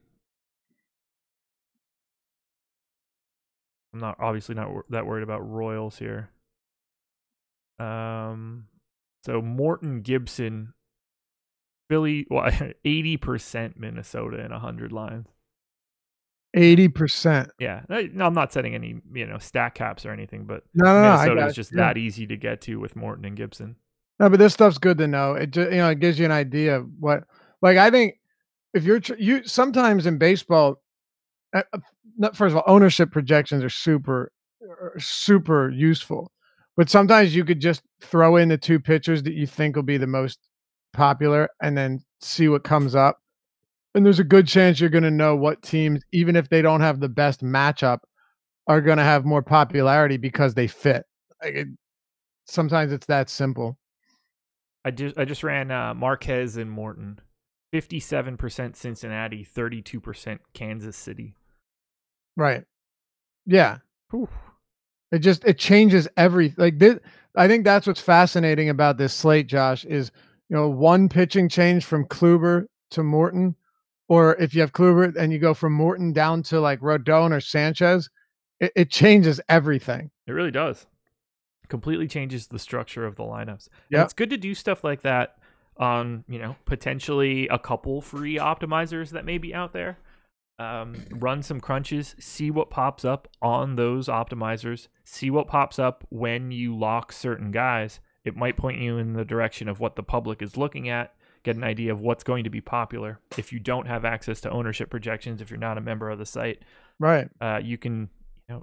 I'm obviously not that worried about Royals here. So Morton, Gibson, Philly, 80% Minnesota in 100 lines. 80%. Yeah. No, I'm not setting any, stack caps or anything, but no, Minnesota is just that easy to get to with Morton and Gibson. No, but this stuff's good to know. It just, it gives you an idea of what, like, I think if you sometimes in baseball, first of all, ownership projections are super, super useful, but sometimes you could just throw in the 2 pitchers that you think will be the most popular and then see what comes up. And there's a good chance you're going to know what teams, even if they don't have the best matchup, are going to have more popularity because they fit. Sometimes it's that simple. I just ran Marquez and Morton. 57% Cincinnati, 32% Kansas City. Right. Yeah. Whew. It changes everything. I think that's what's fascinating about this slate, Josh, is, one pitching change from Kluber to Morton, or if you have Kluber and you go from Morton down to like Rodon or Sanchez, it changes everything. It really does. Completely changes the structure of the lineups. Yeah. It's good to do stuff like that on, potentially a couple free optimizers that may be out there. Run some crunches, see what pops up on those optimizers, see what pops up when you lock certain guys. It might point you in the direction of what the public is looking at, get an idea of what's going to be popular. If you don't have access to ownership projections, if you're not a member of the site, right, you can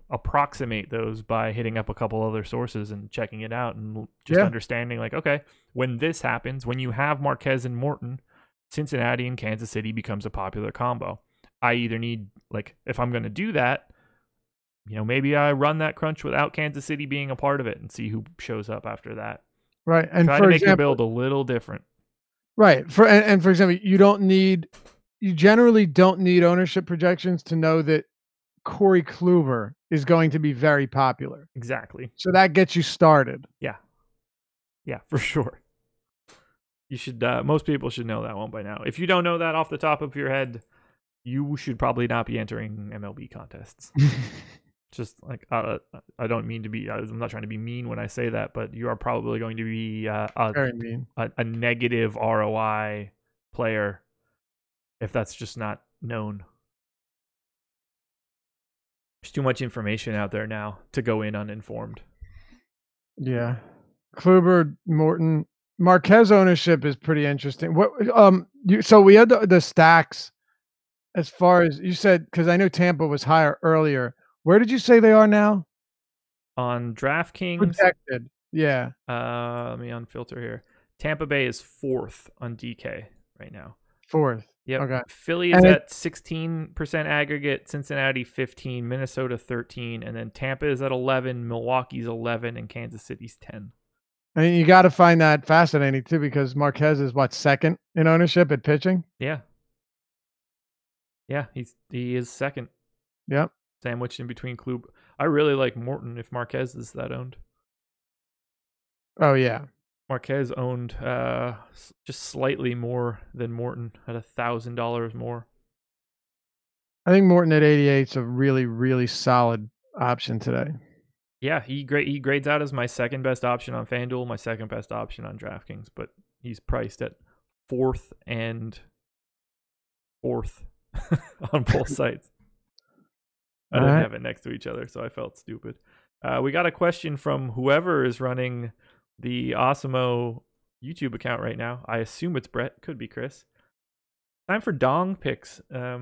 approximate those by hitting up a couple other sources and checking it out and just understanding like, okay, when this happens, when you have Marquez and Morton, Cincinnati and Kansas City becomes a popular combo. I either need, like, if I'm going to do that, maybe I run that crunch without Kansas City being a part of it and see who shows up after that. Right. And try to make your build a little different. Right. For example, you generally don't need ownership projections to know that Corey Kluber is going to be very popular. Exactly. So that gets you started. Yeah. Yeah, for sure. You should, most people should know that one by now. If you don't know that off the top of your head, you should probably not be entering MLB contests. Just like, I don't mean to be, I'm not trying to be mean when I say that, but you are probably going to be very mean. A negative ROI player if that's just not known. There's too much information out there now to go in uninformed. Yeah. Kluber, Morton, Marquez ownership is pretty interesting. What so we had the stacks as far as you said, because I know Tampa was higher earlier. Where did you say they are now? On DraftKings. Protected. Yeah. Let me unfilter here. Tampa Bay is 4th on DK right now. 4th. Yep. Okay. Philly is at 16% aggregate, Cincinnati 15, Minnesota 13, and then Tampa is at 11, Milwaukee's 11, and Kansas City's 10. I mean, you got to find that fascinating too, because Marquez is what, 2nd in ownership at pitching? Yeah. Yeah, he is 2nd. Yep. Sandwiched in between Kluber. I really like Morton if Marquez is that owned. Oh yeah. Marquez owned just slightly more than Morton at $1,000 more. I think Morton at 88 is a really, really solid option today. Yeah, he grades out as my second best option on FanDuel, my second best option on DraftKings, but he's priced at 4th and 4th on both sites. I didn't have it next to each other, so I felt stupid. We got a question from whoever is running the Awesemo YouTube account right now. I assume it's Brett. Could be Chris. Time for dong picks. I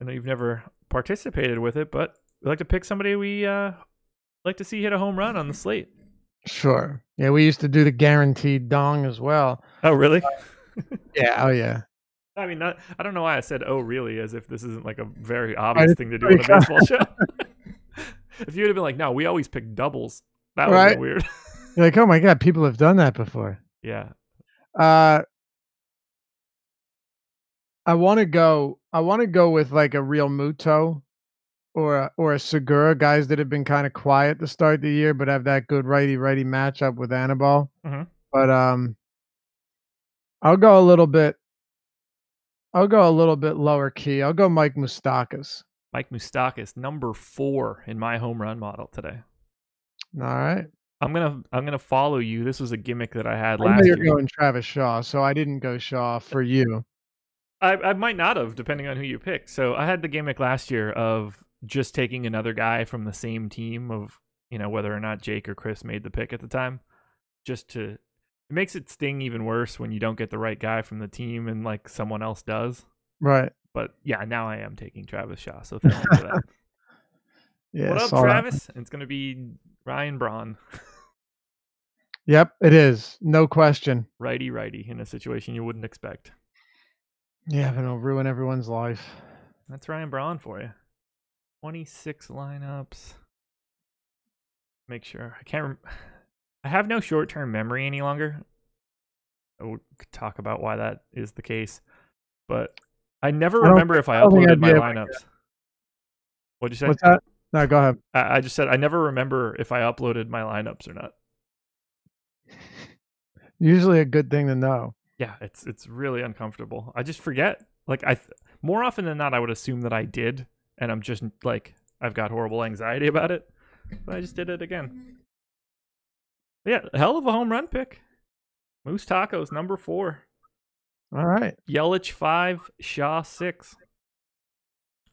know you've never participated with it, but we like to pick somebody we like to see hit a home run on the slate. Sure. Yeah, we used to do the guaranteed dong as well. Oh, really? Yeah. Oh, yeah. I mean, I don't know why I said "oh, really" as if this isn't like a very obvious thing to do on a baseball show. If you would have been like, "No, we always pick doubles," that would have been weird. You're like, oh my god, people have done that before. Yeah. I want to go with like a real Muto or a Segura, guys that have been kind of quiet to start the year, but have that good righty-righty matchup with Aníbal. Mm-hmm. But I'll go a little bit lower key. I'll go Mike Moustakas. Mike Moustakas, number 4 in my home run model today. All right. I'm gonna follow you. This was a gimmick that I had last year. You're going Travis Shaw, so I didn't go Shaw for you. I might not have, depending on who you pick. So I had the gimmick last year of just taking another guy from the same team of, whether or not Jake or Chris made the pick at the time. It makes it sting even worse when you don't get the right guy from the team and like someone else does. Right. But yeah, now I am taking Travis Shaw, so thank you for that. Yeah. What up, Travis? It's going to be Ryan Braun. Yep, it is. No question. Righty in a situation you wouldn't expect. Yeah, but it'll ruin everyone's life. That's Ryan Braun for you. 26 lineups. Make sure. I have no short-term memory any longer. I would talk about why that is the case. But I never remember if I uploaded my lineups. What'd you say? What's that? No, go ahead. I just said I never remember if I uploaded my lineups or not. Usually a good thing to know. Yeah, it's really uncomfortable. I just forget. Like more often than not, I would assume that I did, and I'm just like I've got horrible anxiety about it. But I just did it again. Yeah, hell of a home run pick. Moustakas, number 4. All right. Yelich 5, Shaw 6.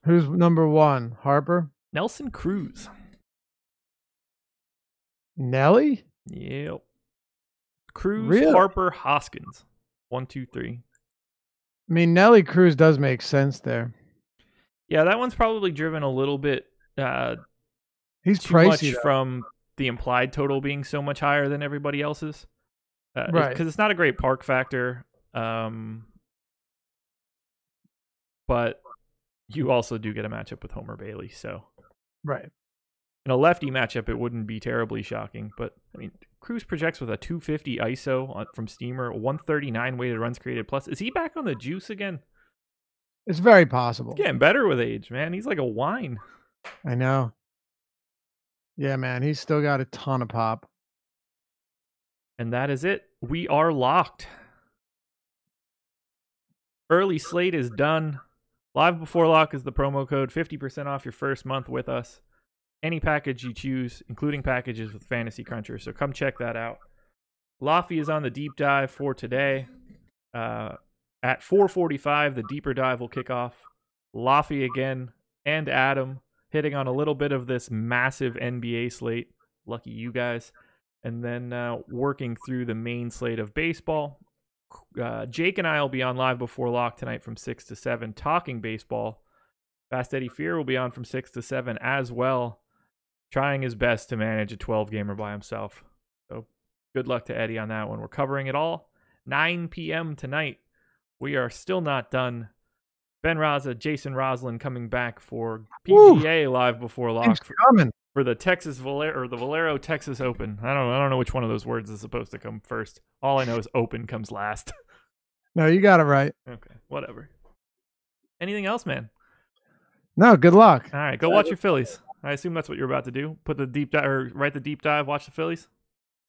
Who's number 1? Harper? Nelson Cruz. Nelly? Yep. Cruz, really? Harper, Hoskins. 1, 2, 3. I mean, Nelly Cruz does make sense there. Yeah, that one's probably driven a little bit He's too much pricey, though. from the implied total being so much higher than everybody else's. Right. Because it's not a great park factor. But you also do get a matchup with Homer Bailey. So right. in a lefty matchup, it wouldn't be terribly shocking. But, I mean, Cruz projects with a 250 ISO from Steamer, 139 weighted runs created plus. Is he back on the juice again? It's very possible. He's getting better with age, man. He's like a wine. I know. Yeah, man. He's still got a ton of pop. And that is it. We are locked. Early slate is done. Live before lock is the promo code. 50% off your first month with us. Any package you choose, including packages with Fantasy Cruncher. So come check that out. Laffy is on the deep dive for today. At 4:45, the deeper dive will kick off. Laffy again and Adam hitting on a little bit of this massive NBA slate. Lucky you guys. And then working through the main slate of baseball. Jake and I will be on live before lock tonight from 6 to 7 talking baseball. Fast Eddie Fear will be on from 6 to 7 as well, trying his best to manage a 12-gamer by himself. So good luck to Eddie on that one. We're covering it all. 9 p.m. tonight. We are still not done. Ben Raza, Jason Roslin coming back for PGA live before lock for the Valero Texas Open. I don't know which one of those words is supposed to come first. All I know is Open comes last. No, you got it right. Okay, whatever. Anything else, man? No, good luck. All right, go watch your Phillies. I assume that's what you're about to do. Put the deep dive, or write the deep dive. Watch the Phillies.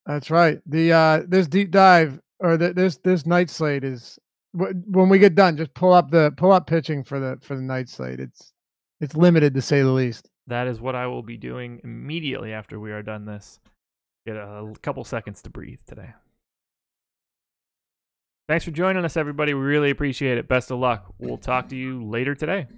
That's right. This deep dive or this night slate is when we get done. Just pull up pitching for the night slate. It's limited to say the least. That is what I will be doing immediately after we are done this. Get a couple seconds to breathe today. Thanks for joining us, everybody. We really appreciate it. Best of luck. We'll talk to you later today.